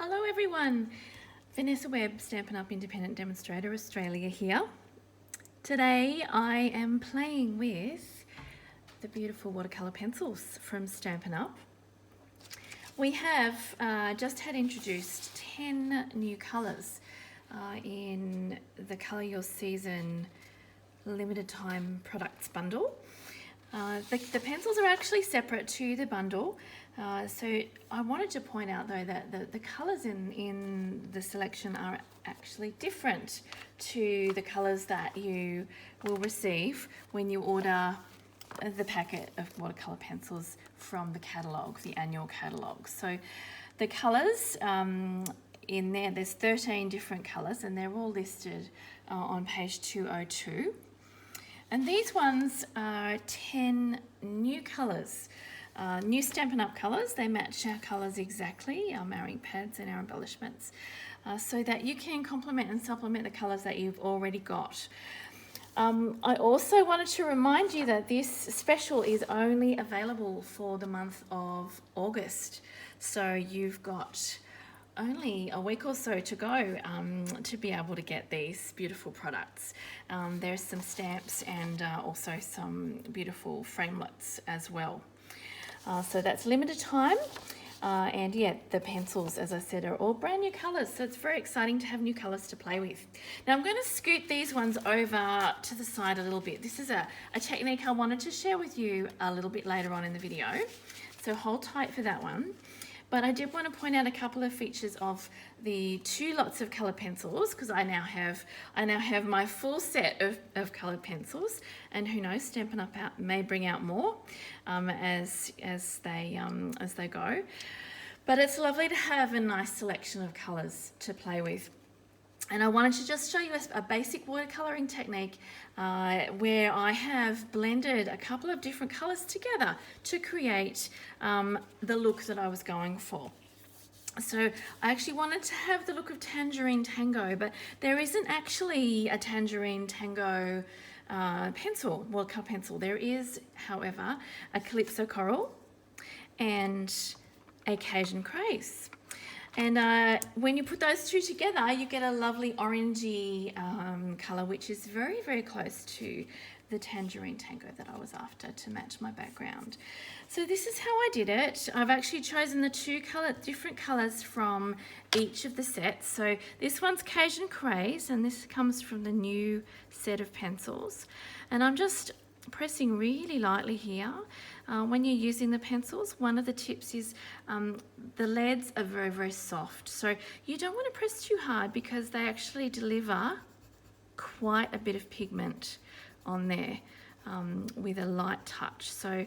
Hello everyone, Vanessa Webb, Stampin Up Independent Demonstrator Australia here. Today I am playing with the beautiful watercolor pencils from Stampin Up. We have just had introduced 10 new colours in the Colour Your Season limited time products bundle. The pencils are actually separate to the bundle, so I wanted to point out though that the colours in the selection are actually different to the colours that you will receive when you order the packet of watercolour pencils from the catalogue, the annual catalogue. So the colours in there's 13 different colours and they're all listed on page 202. And these ones are 10 new colours, new Stampin' Up colours. They match our colours exactly, our marking pads and our embellishments, so that you can complement and supplement the colours that you've already got. I also wanted to remind you that this special is only available for the month of August. So you've got only a week or so to go to be able to get these beautiful products. There's some stamps and also some beautiful framelits as well. So that's limited time. And yeah, the pencils, as I said, are all brand new colours, so it's very exciting to have new colours to play with. Now I'm going to scoot these ones over to the side a little bit. This is a technique I wanted to share with you a little bit later on in the video, so hold tight for that one. But I did want to point out a couple of features of the two lots of coloured pencils, because I now have my full set of coloured pencils, and who knows, Stampin' Up may bring out more as they go. But it's lovely to have a nice selection of colours to play with. And I wanted to just show you a basic watercolouring technique where I have blended a couple of different colours together to create the look that I was going for. So I actually wanted to have the look of Tangerine Tango, but there isn't actually a Tangerine Tango pencil, watercolour pencil. There is, however, a Calypso Coral and a Cajun Craze. And when you put those two together, you get a lovely orangey colour, which is very, very close to the Tangerine Tango that I was after to match my background. So this is how I did it. I've actually chosen the different colours from each of the sets. So this one's Cajun Craze, and this comes from the new set of pencils. And I'm just pressing really lightly here. When you're using the pencils, one of the tips is the leads are very, very soft. So you don't want to press too hard because they actually deliver quite a bit of pigment on there with a light touch. So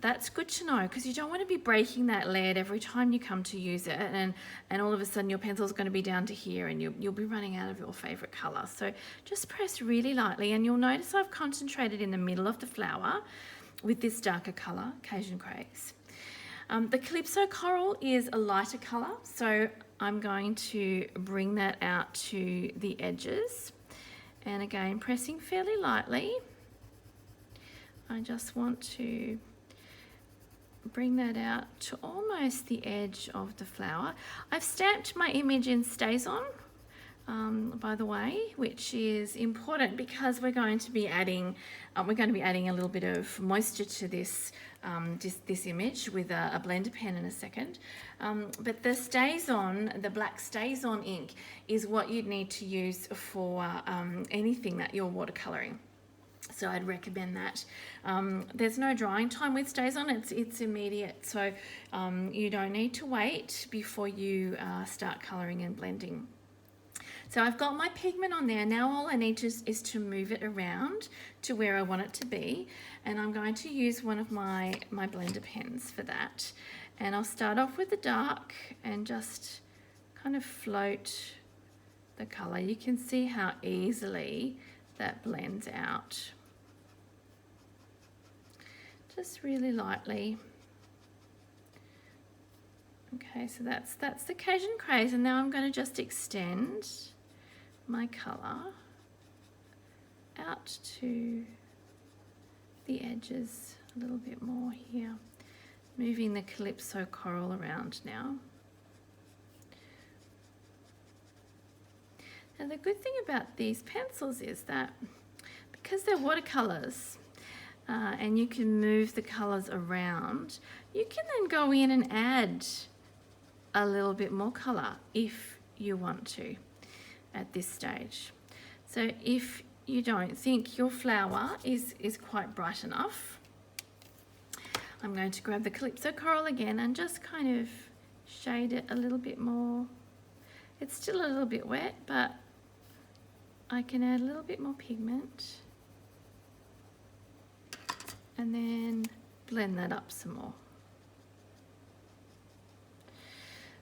that's good to know, because you don't want to be breaking that lead every time you come to use it, and all of a sudden your pencil is going to be down to here and you'll be running out of your favourite colour. So just press really lightly, and you'll notice I've concentrated in the middle of the flower with this darker colour, Cajun Craze. The Calypso Coral is a lighter colour, so I'm going to bring that out to the edges, and again pressing fairly lightly. I just want to bring that out to almost the edge of the flower. I've stamped my image in StazOn, by the way, which is important because we're going to be adding a little bit of moisture to this image with a blender pen in a second. But the StazOn, the black StazOn ink, is what you'd need to use for anything that you're watercolouring. So I'd recommend that. There's no drying time with StazOn, it's immediate, so you don't need to wait before you start colouring and blending. So I've got my pigment on there. Now all I need is to move it around to where I want it to be, and I'm going to use one of my blender pens for that. And I'll start off with the dark and just kind of float the colour. You can see how easily that blends out. Just really lightly. Okay, so that's the Cajun Craze, and now I'm going to just extend my colour out to the edges a little bit more here. Moving the Calypso Coral around now. Now the good thing about these pencils is that because they're watercolors and you can move the colors around, you can then go in and add a little bit more color if you want to at this stage. So if you don't think your flower is quite bright enough, I'm going to grab the Calypso Coral again and just kind of shade it a little bit more. It's still a little bit wet, but I can add a little bit more pigment and then blend that up some more.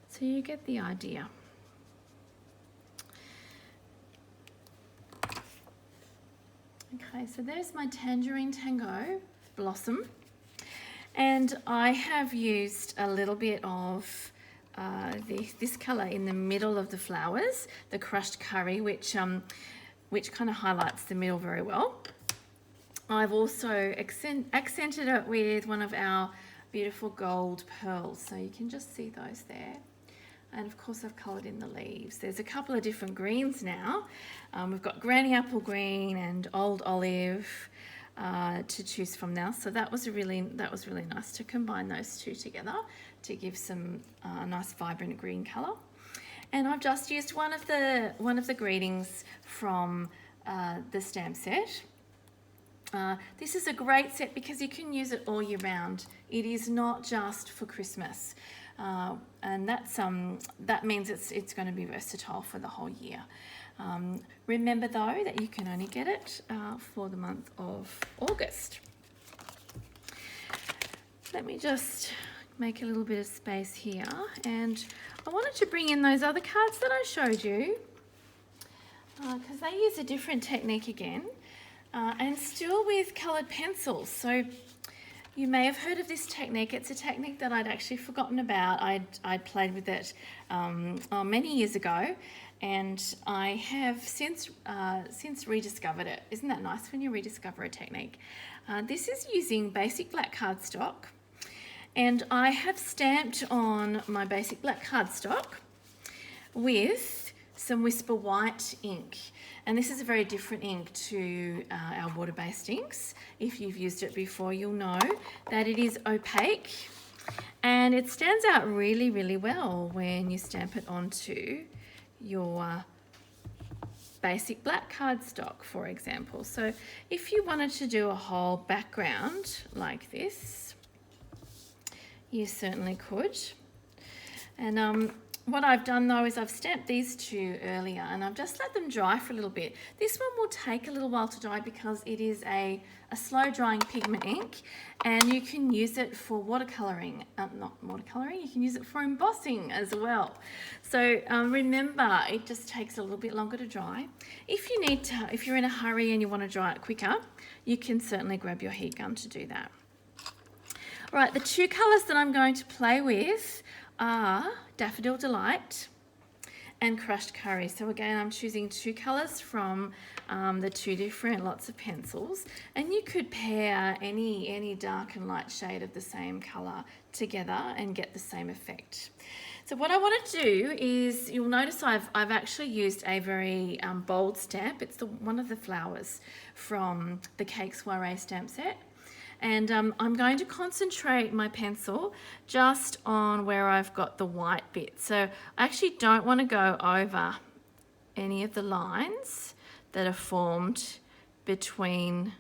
So you get the idea. Okay, so there's my Tangerine Tango blossom, and I have used a little bit of this colour in the middle of the flowers, the crushed curry, which kind of highlights the middle very well. I've also accented it with one of our beautiful gold pearls, so you can just see those there. And of course I've coloured in the leaves. There's a couple of different greens now. We've got Granny Apple Green and Old Olive to choose from now. So that was really nice to combine those two together to give some nice vibrant green colour. And I've just used one of the greetings from the stamp set. This is a great set because you can use it all year round. It is not just for Christmas. And that means it's going to be versatile for the whole year. Remember though that you can only get it for the month of August. Let me just make a little bit of space here, and I wanted to bring in those other cards that I showed you because they use a different technique again, and still with coloured pencils. So you may have heard of this technique. It's a technique that I'd actually forgotten about. I'd played with it many years ago, and I have since rediscovered it. Isn't that nice when you rediscover a technique? This is using basic black cardstock, and I have stamped on my basic black cardstock with some Whisper White ink. And this is a very different ink to our water-based inks. If you've used it before, you'll know that it is opaque and it stands out really, really well when you stamp it onto your basic black cardstock, for example. So if you wanted to do a whole background like this, you certainly could. And what I've done though is I've stamped these two earlier and I've just let them dry for a little bit. This one will take a little while to dry because it is a slow drying pigment ink, and you can use it for watercolouring, not watercolouring, you can use it for embossing as well. So remember, it just takes a little bit longer to dry. If you need to, if you're in a hurry and you want to dry it quicker, you can certainly grab your heat gun to do that. All right, the two colours that I'm going to play with are Daffodil Delight and Crushed Curry. So again, I'm choosing two colours from the two different lots of pencils, and you could pair any dark and light shade of the same colour together and get the same effect. So what I want to do is, you'll notice I've actually used a very bold stamp. It's one of the flowers from the Cake Soiree stamp set. And I'm going to concentrate my pencil just on where I've got the white bit. So I actually don't want to go over any of the lines that are formed between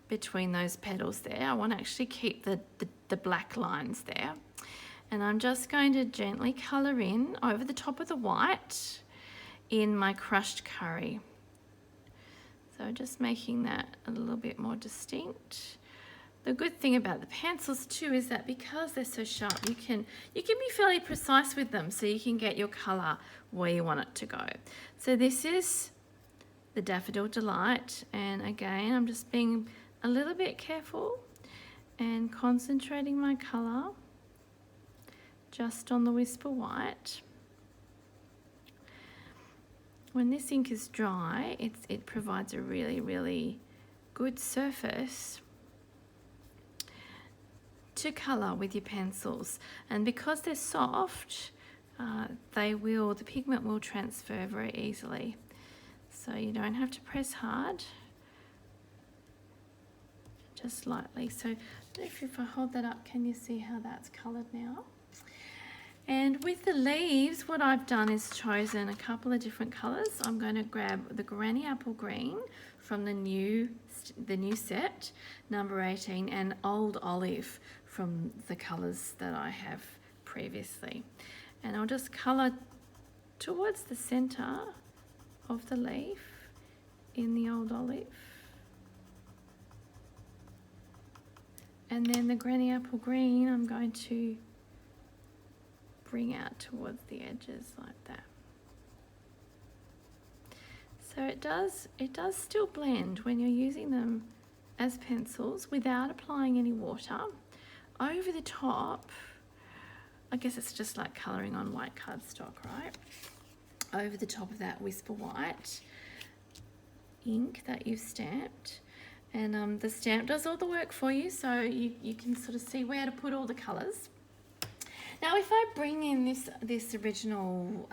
those petals there. I want to actually keep the black lines there. And I'm just going to gently colour in over the top of the white in my Crushed Curry. So just making that a little bit more distinct. The good thing about the pencils too is that because they're so sharp, you can be fairly precise with them, so you can get your colour where you want it to go. So this is the Daffodil Delight, and again I'm just being a little bit careful and concentrating my colour just on the Whisper White. When this ink is dry, it provides a really, really good surface to colour with your pencils. And because they're soft, the pigment will transfer very easily. So you don't have to press hard, just lightly. So if I hold that up, can you see how that's coloured now? And with the leaves, what I've done is chosen a couple of different colours. I'm going to grab the Granny Apple Green from the new set, number 18, and Old Olive from the colours that I have previously. And I'll just colour towards the centre of the leaf in the Old Olive. And then the Granny Apple Green I'm going to bring out towards the edges like that. So it does still blend when you're using them as pencils without applying any water. Over the top, I guess it's just like colouring on white cardstock, right? Over the top of that Whisper White ink that you've stamped. And the stamp does all the work for you, so you can sort of see where to put all the colours. Now if I bring in this original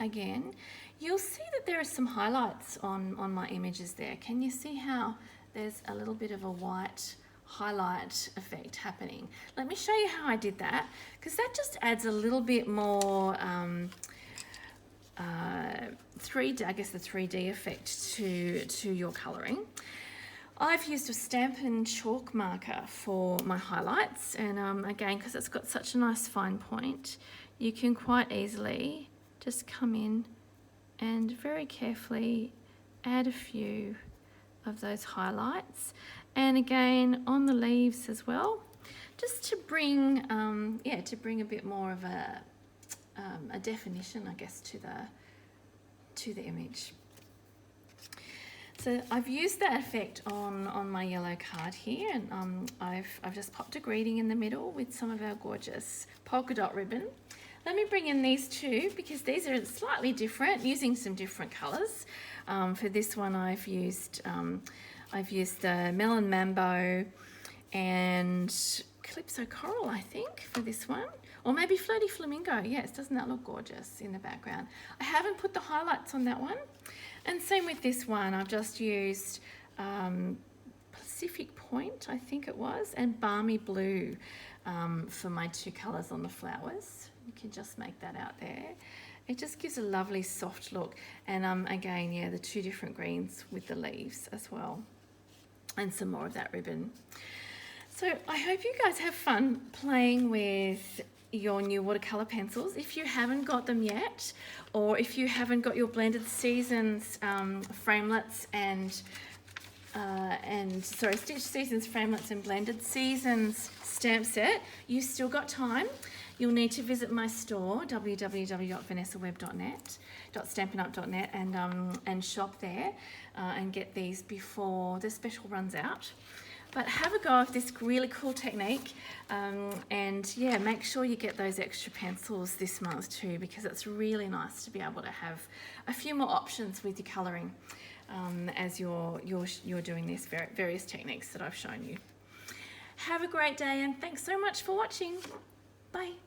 again, you'll see that there are some highlights on my images there. Can you see how there's a little bit of a white highlight effect happening? Let me show you how I did that, because that just adds a little bit more 3D, I guess the 3D effect to your colouring. I've used a Stampin' chalk marker for my highlights, and again, because it's got such a nice fine point, you can quite easily just come in and very carefully add a few of those highlights. And again, on the leaves as well, just to bring, a bit more of a definition, I guess, to the image. So I've used that effect on my yellow card here, and I've just popped a greeting in the middle with some of our gorgeous polka dot ribbon. Let me bring in these two, because these are slightly different, using some different colours. For this one, I've used the Melon Mambo and Calypso Coral, I think, for this one. Or maybe Flirty Flamingo. Yes, doesn't that look gorgeous in the background? I haven't put the highlights on that one. And same with this one. I've just used Pacific Point, I think it was, and Balmy Blue for my two colours on the flowers. You can just make that out there. It just gives a lovely soft look. And again, yeah, the two different greens with the leaves as well. And some more of that ribbon. So I hope you guys have fun playing with your new watercolor pencils. If you haven't got them yet, or if you haven't got your Blended Seasons framelits Stitch Seasons framelits and Blended Seasons stamp set, you still got time. You'll need to visit my store, www.vanessawebb.net.stampinup.net, and shop there and get these before the special runs out. But have a go of this really cool technique, and yeah, make sure you get those extra pencils this month too, because it's really nice to be able to have a few more options with your colouring as you're doing these various techniques that I've shown you. Have a great day, and thanks so much for watching. Bye.